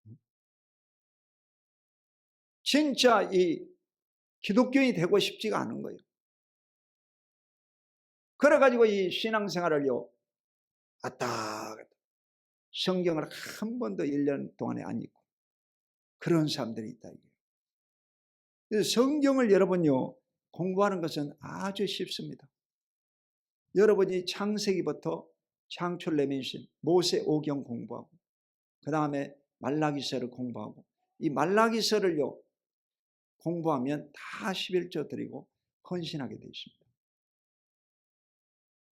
거예요. 진짜 이 기독교인이 되고 싶지가 않은 거예요. 그래가지고 이 신앙생활을요 왔다 갔다 성경을 한 번도 1년 동안에 안 읽고 그런 사람들이 있다. 그래서 성경을 여러분요 공부하는 것은 아주 쉽습니다. 여러분이 창세기부터 창출 레민신 모세 오경 공부하고 그 다음에 말라기서를 공부하고 이 말라기서를요 공부하면 다 11조 드리고 헌신하게 되어 있습니다.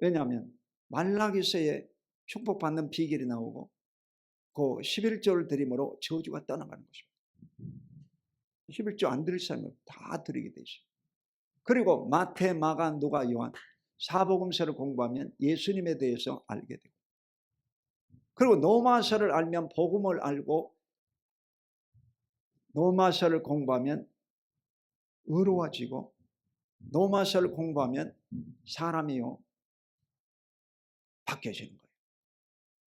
왜냐하면 말라기서에 축복받는 비결이 나오고 그 11조를 드림으로 저주가 떠나가는 것입니다. 11조 안 드릴 사람은 다 드리게 되어 있습니다. 그리고 마태, 마가, 누가, 요한 사복음서를 공부하면 예수님에 대해서 알게 되고 그리고 로마서를 알면 복음을 알고 로마서를 공부하면 의로워지고 로마서를 공부하면 사람이요 바뀌어지는 거예요.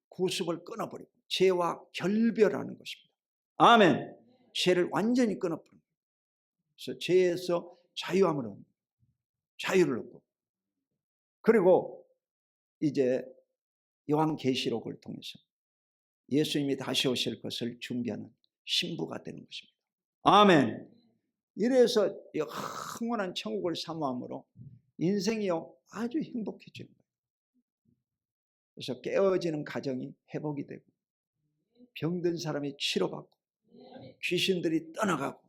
구습을 끊어버리고 죄와 결별하는 것입니다. 아멘. 죄를 완전히 끊어버리는 거예요. 그래서 죄에서 자유함을 얻는 거예요. 자유를 얻고 그리고 이제 요한계시록을 통해서 예수님이 다시 오실 것을 준비하는 신부가 되는 것입니다. 아멘. 이래서 영원한 천국을 사모함으로 인생이요 아주 행복해지는 거예요. 그래서 깨어지는 가정이 회복이 되고 병든 사람이 치료받고 귀신들이 떠나가고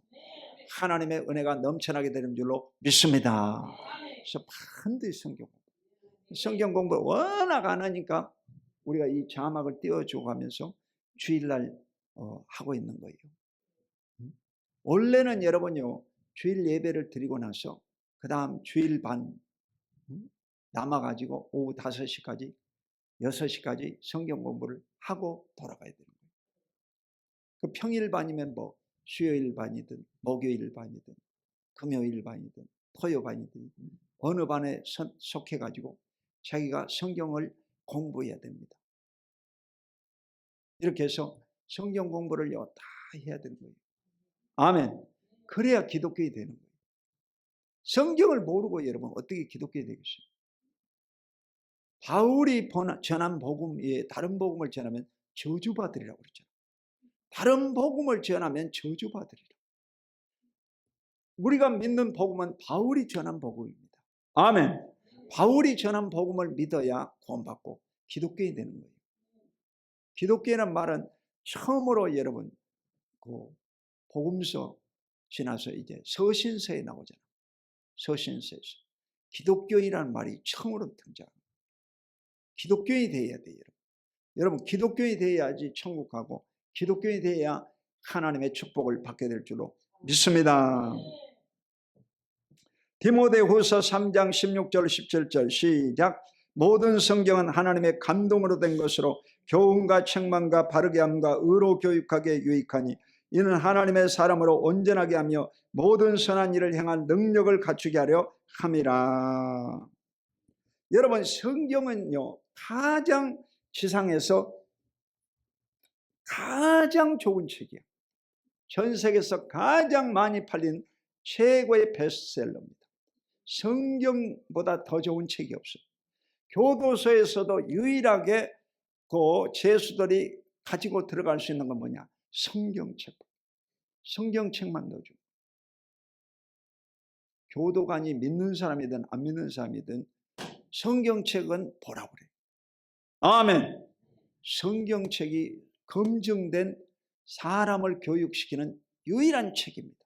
하나님의 은혜가 넘쳐나게 되는 줄로 믿습니다. 그래서 반드시 성경 공부를 워낙 안 하니까 우리가 이 자막을 띄워주고 가면서 주일날 하고 있는 거예요. 원래는 여러분요 주일 예배를 드리고 나서 그 다음 주일 반 남아가지고 오후 5시까지 6시까지 성경 공부를 하고 돌아가야 되는 거예요. 그 평일 반이면 뭐 수요일 반이든 목요일 반이든 금요일 반이든 토요 반이든 어느 반에 속해가지고 자기가 성경을 공부해야 됩니다. 이렇게 해서 성경 공부를요 다 해야 되는 거예요. 아멘. 그래야 기독교인이 되는 거예요. 성경을 모르고 여러분 어떻게 기독교인이 되겠어요? 바울이 전한 복음 외에 다른 복음을 전하면 저주받으리라고 그랬잖아요. 다른 복음을 전하면 저주받으리라. 우리가 믿는 복음은 바울이 전한 복음입니다. 아멘. 바울이 전한 복음을 믿어야 구원받고 기독교인이 되는 거예요. 기독교인이라는 말은 처음으로 여러분 그 복음서 지나서 이제 서신서에 나오잖아요. 서신서에서 기독교인이라는 말이 처음으로 등장합니다. 기독교인이 되어야 돼요. 여러분 기독교인이 되어야지 천국 가고 기독교인이 되어야 하나님의 축복을 받게 될 줄로 믿습니다. 디모데후서 3장 16절 17절 시작. 모든 성경은 하나님의 감동으로 된 것으로 교훈과 책망과 바르게 함과 의로 교육하게 유익하니 이는 하나님의 사람으로 온전하게 하며 모든 선한 일을 행한 능력을 갖추게 하려 함이라. 여러분 성경은요 가장 지상에서 가장 좋은 책이에요. 전 세계에서 가장 많이 팔린 최고의 베스트셀러입니다. 성경보다 더 좋은 책이 없어요. 교도소에서도 유일하게 그 죄수들이 가지고 들어갈 수 있는 건 뭐냐? 성경책만 넣어줘. 교도관이 믿는 사람이든 안 믿는 사람이든 성경책은 보라고 그래. 아멘. 성경책이 검증된 사람을 교육시키는 유일한 책입니다.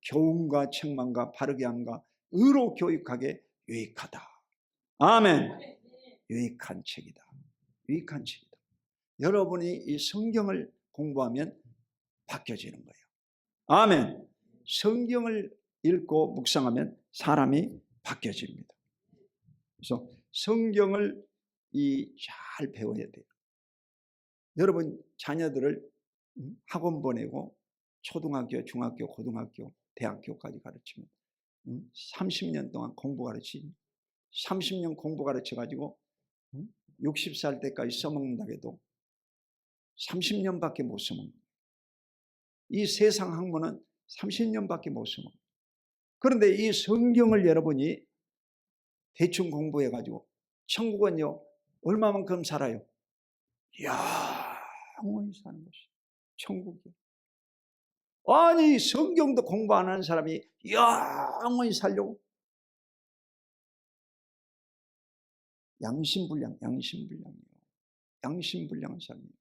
교훈과 책망과 바르게 함과 의로 교육하게 유익하다. 아멘. 유익한 책이다. 유익한 책이다. 여러분이 이 성경을 공부하면 바뀌어지는 거예요. 아멘. 성경을 읽고 묵상하면 사람이 바뀌어집니다. 그래서 성경을 잘 배워야 돼요. 여러분 자녀들을 학원 보내고 초등학교, 중학교, 고등학교, 대학교까지 가르치면 30년 동안 공부 가르치지. 30년 공부 가르쳐가지고 60살 때까지 써먹는다고 해도 30년밖에 못 써먹는 거예요. 이 세상 학문은 30년밖에 못 써먹는 거예요. 그런데 이 성경을 여러분이 대충 공부해가지고 천국은요 얼마만큼 살아요? 영원히 사는 것이 천국이에요. 아니 성경도 공부 안 하는 사람이 영원히 살려고? 양심불량이에요. 양심불량한 사람이에요.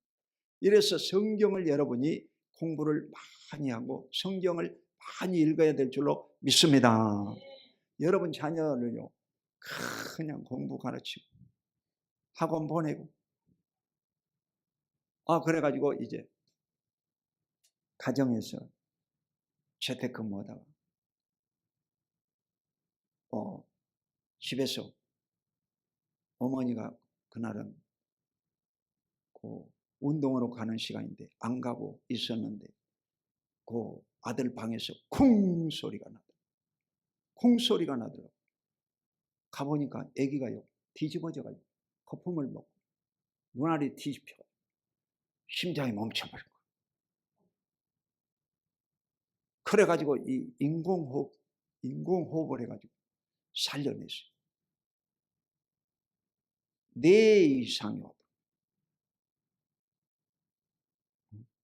이래서 성경을 여러분이 공부를 많이 하고 성경을 많이 읽어야 될 줄로 믿습니다. 여러분 자녀를요 그냥 공부 가르치고 학원 보내고 그래가지고 이제 가정에서 재택근무하다가 집에서 어머니가 그날은 운동으로 가는 시간인데 안 가고 있었는데 그 아들 방에서 쿵 소리가 나더라고요. 가보니까 아기가요 뒤집어져가지고 거품을 먹고 눈알이 뒤집혀 심장이 멈춰버린 거예요. 그래가지고 이 인공호흡을 해가지고 살려냈어요. 4 이상이요.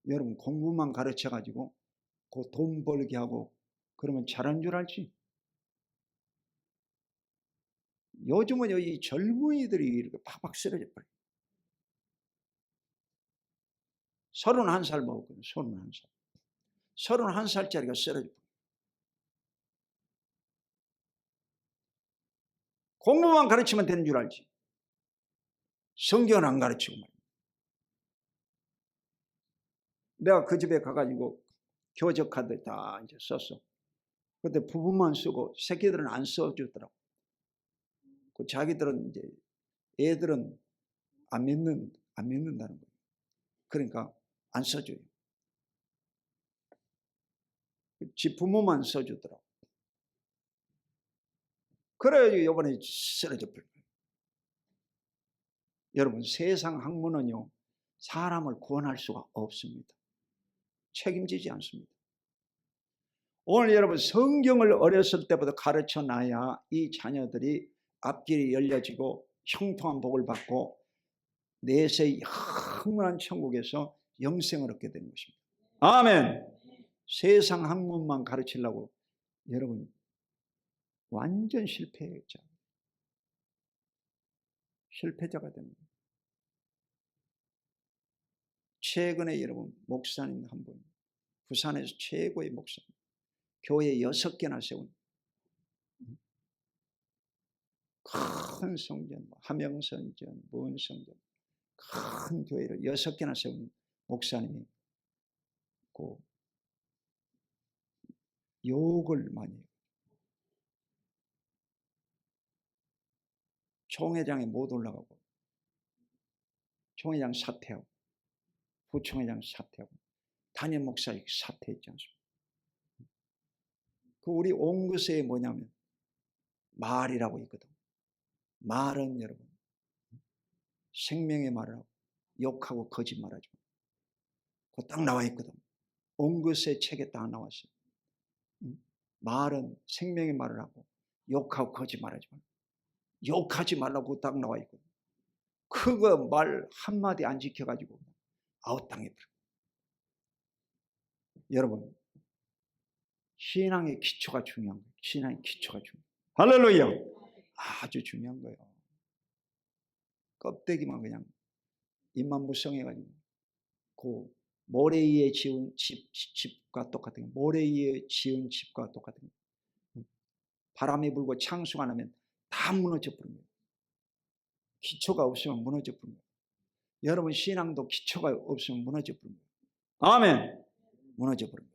여러분 공부만 가르쳐가지고 그 돈 벌게 하고 그러면 잘한 줄 알지? 요즘은 이 젊은이들이 이렇게 팍팍 쓰러져 버려요. 31살 먹었거든요. 31살. 31살짜리가 쓰러져 버려요. 공부만 가르치면 되는 줄 알지. 성경은 안 가르치고 말이야. 내가 그 집에 가가지고 교적 카드 다 이제 썼어. 그때 부부만 쓰고 새끼들은 안 써주더라고. 그 자기들은 이제 애들은 안 믿는다는 거예요. 그러니까 안 써줘요. 집 부모만 써주더라고. 그래가지고 이번에 쓰러져 버린 거예요. 여러분 세상 학문은요 사람을 구원할 수가 없습니다. 책임지지 않습니다. 오늘 여러분 성경을 어렸을 때부터 가르쳐놔야 이 자녀들이 앞길이 열려지고 형통한 복을 받고 내세의 영원한 천국에서 영생을 얻게 되는 것입니다. 아멘. 세상 학문만 가르치려고 여러분 완전 실패자가 되는 거예요. 최근에 여러분 목사님 한 분, 부산에서 최고의 목사님, 교회 6개나 세운 큰 성전, 함영성전, 무은성전, 큰 교회를 6개나 세운 목사님이 그 욕을 많이 해요. 총회장에 못 올라가고 총회장 사퇴하고 부총회장 사퇴하고 담임 목사 사퇴했지 않습니까? 그 우리 옹그스에 뭐냐면 말이라고 있거든. 말은 여러분 생명의 말을 하고 욕하고 거짓말하지 마. 그거 딱 나와 있거든. 옹그스의 책에 딱 나왔어요. 말은 생명의 말을 하고 욕하고 거짓말하지 마. 욕하지 말라고 딱 나와 있거든. 그거 말 한마디 안 지켜가지고 아웃당해버려. 여러분, 신앙의 기초가 중요한 거예요. 신앙의 기초가 중요해요. 할렐루야. 아주 중요한 거예요. 껍데기만 그냥 입만 무성해가지고 그 모래 위에 지은 집과 똑같은 거예요. 모래 위에 지은 집과 똑같은 거예요. 바람이 불고 창수가 나면 다 무너져 버린 거예요. 기초가 없으면 무너져 버린 거예요. 여러분 신앙도 기초가 없으면 무너져 버린 거예요. 아멘. 무너져 버린 거예요.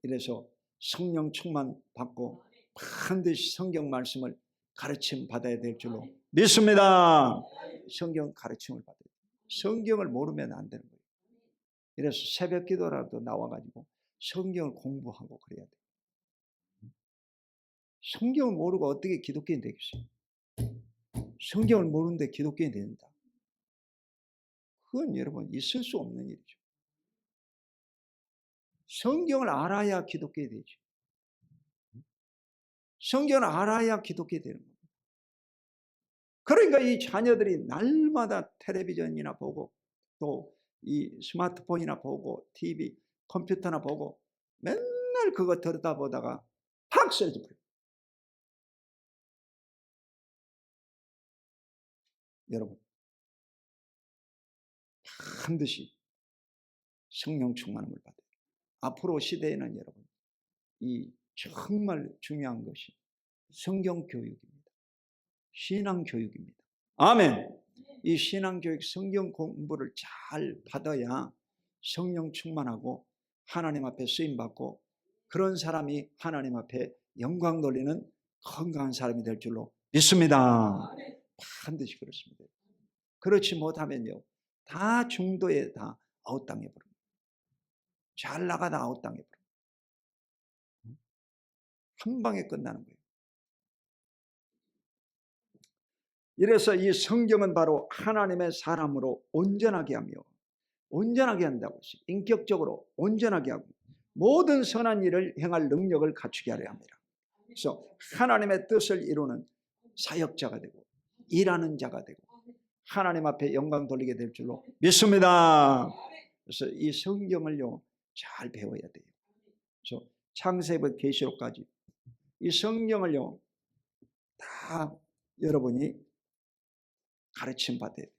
이래서 성령 충만 받고 반드시 성경 말씀을 가르침 받아야 될 줄로 믿습니다. 성경 가르침을 받아야 돼요. 성경을 모르면 안 되는 거예요. 이래서 새벽 기도라도 나와가지고 성경을 공부하고 그래야 돼요. 성경을 모르고 어떻게 기독교인 되겠어요? 성경을 모르는데 기독교인 된다. 그건 여러분 있을 수 없는 일이죠. 성경을 알아야 기독교인 되죠. 성경을 알아야 기독교인 되는 겁니다. 그러니까 이 자녀들이 날마다 텔레비전이나 보고 또 이 스마트폰이나 보고 TV, 컴퓨터나 보고 맨날 그거 들여다보다가 팍 쓰러져버려요. 여러분 반드시 성령 충만함을 받아요. 앞으로 시대에는 여러분 이 정말 중요한 것이 성경 교육입니다. 신앙 교육입니다. 아멘. 이 신앙 교육 성경 공부를 잘 받아야 성령 충만하고 하나님 앞에 쓰임 받고 그런 사람이 하나님 앞에 영광 돌리는 건강한 사람이 될 줄로 믿습니다. 반드시 그렇습니다. 그렇지 못하면요 다 중도에 다 아웃당해 버립니다. 잘 나가다 아웃당해 버립니다. 한 방에 끝나는 거예요. 이래서 이 성경은 바로 하나님의 사람으로 온전하게 하며 온전하게 한다고 했어요. 인격적으로 온전하게 하고 모든 선한 일을 행할 능력을 갖추게 하려 합니다. 그래서 하나님의 뜻을 이루는 사역자가 되고 일하는 자가 되고 하나님 앞에 영광 돌리게 될 줄로 믿습니다. 그래서 이 성경을요 잘 배워야 돼요. 그래서 창세기부터 계시록까지 이 성경을요 다 여러분이 가르침 받아야 돼요.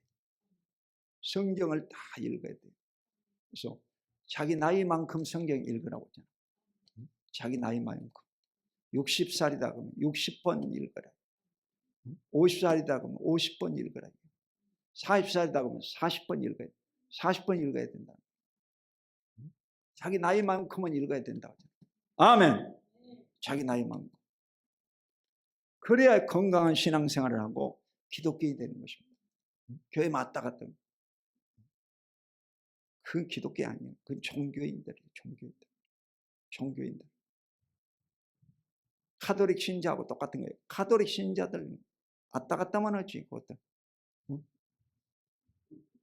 성경을 다 읽어야 돼요. 그래서 자기 나이만큼 성경 읽으라고 했잖아요. 자기 나이만큼 60살이다 그러면 60번 읽어라. 50살이다 그러면 50번 읽어라. 40살이다 그러면 40번 읽어야 돼. 40번 읽어야 된다. 자기 나이만큼은 읽어야 된다고 하잖아요. 아멘. 자기 나이만큼. 그래야 건강한 신앙생활을 하고 기독교인이 되는 것입니다. 교회 왔다 갔다 그건 기독교 아니에요. 그건 종교인들이에요. 종교인들. 카톨릭 신자하고 똑같은 거예요. 카톨릭 신자들 왔다 갔다만 하지 그것들. 응?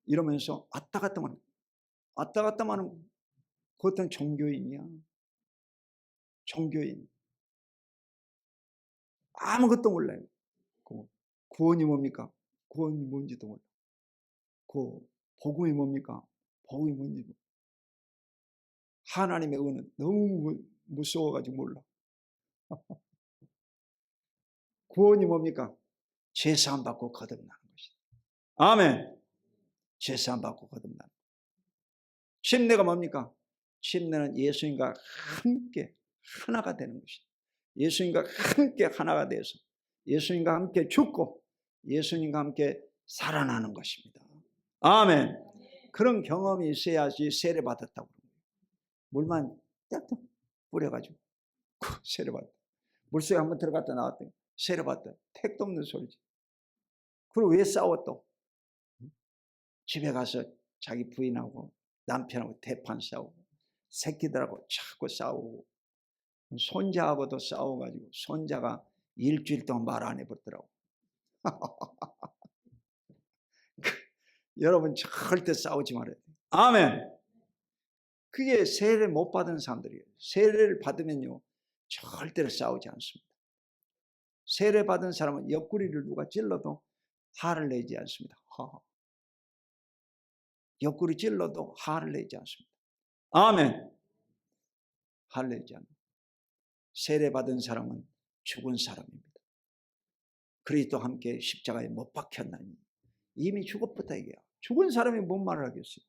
이러면서 왔다 갔다만 하는 그것들은 종교인이야. 종교인. 아무것도 몰라요. 구원이 뭡니까? 구원이 뭔지도 몰라. 복음이 뭡니까? 복음이 뭔지. 하나님의 은은 너무 무서워가지고 몰라. 구원이 뭡니까? 제사함 받고 거듭나는 것이다. 아멘. 제사함 받고 거듭나는. 침례가 뭡니까? 침례는 예수님과 함께 하나가 되는 것이다. 예수님과 함께 하나가 되어서 예수님과 함께 죽고 예수님과 함께 살아나는 것입니다. 아멘. 그런 경험이 있어야지 세례 받았다고. 물만 딱 뿌려가지고 세례 받았다. 물속에 한번 들어갔다 나왔다. 세례 받았다. 택도 없는 소리지. 그리고 왜 싸워 또? 집에 가서 자기 부인하고 남편하고 대판 싸우고 새끼들하고 자꾸 싸우고 손자하고도 싸워가지고 손자가 일주일 동안 말 안 해버리더라고. 여러분 절대 싸우지 말아야 돼요. 아멘. 그게 세례 못 받은 사람들이에요. 세례를 받으면요 절대로 싸우지 않습니다. 세례 받은 사람은 옆구리를 누가 찔러도 화를 내지 않습니다. 옆구리 찔러도 화를 내지 않습니다. 아멘. 할례자. 세례받은 사람은 죽은 사람입니다. 그리스도와 함께 십자가에 못 박혔나니 이미 죽었다 이게요. 죽은 사람이 뭔 말을 하겠어요?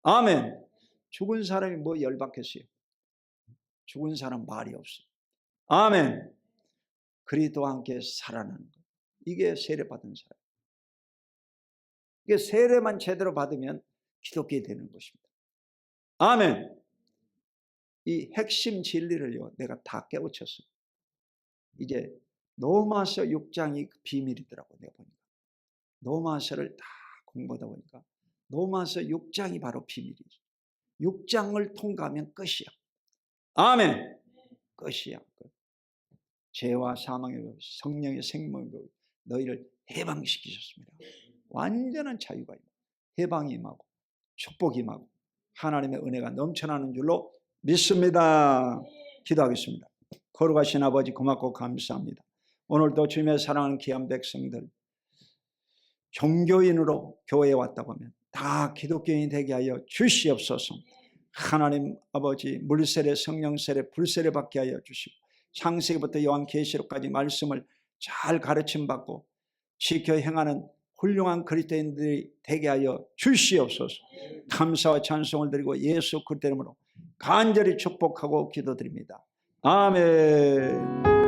아멘. 죽은 사람이 뭐 열받겠어요? 죽은 사람 말이 없어요. 아멘. 그리스도와 함께 살아나는 것. 이게 세례받은 사람. 이게 세례만 제대로 받으면 기독교에 되는 것입니다. 아멘. 이 핵심 진리를요, 내가 다 깨우쳤어요. 이제 로마서 6장이 그 비밀이더라고, 내가 보니까. 로마서를 다 공부하다 보니까 로마서 6장이 바로 비밀이죠. 6장을 통과하면 끝이야. 아멘. 끝이야. 죄와 사망의 법, 성령의 생명의 법, 너희를 해방시키셨습니다. 완전한 자유가 임하고 해방이 임하고 축복이 임하고 하나님의 은혜가 넘쳐나는 줄로 믿습니다. 기도하겠습니다. 거룩하신 아버지 고맙고 감사합니다. 오늘도 주님의 사랑하는 귀한 백성들, 종교인으로 교회에 왔다고 하면 다 기독교인이 되게 하여 주시옵소서. 하나님 아버지 물세례, 성령세례, 불세례 받게 하여 주시고 창세기부터 요한계시록까지 말씀을 잘 가르침받고 지켜 행하는 훌륭한 그리스도인들이 되게 하여 주시옵소서. 감사와 찬송을 드리고 예수 그리스도 이름으로 간절히 축복하고 기도드립니다. 아멘.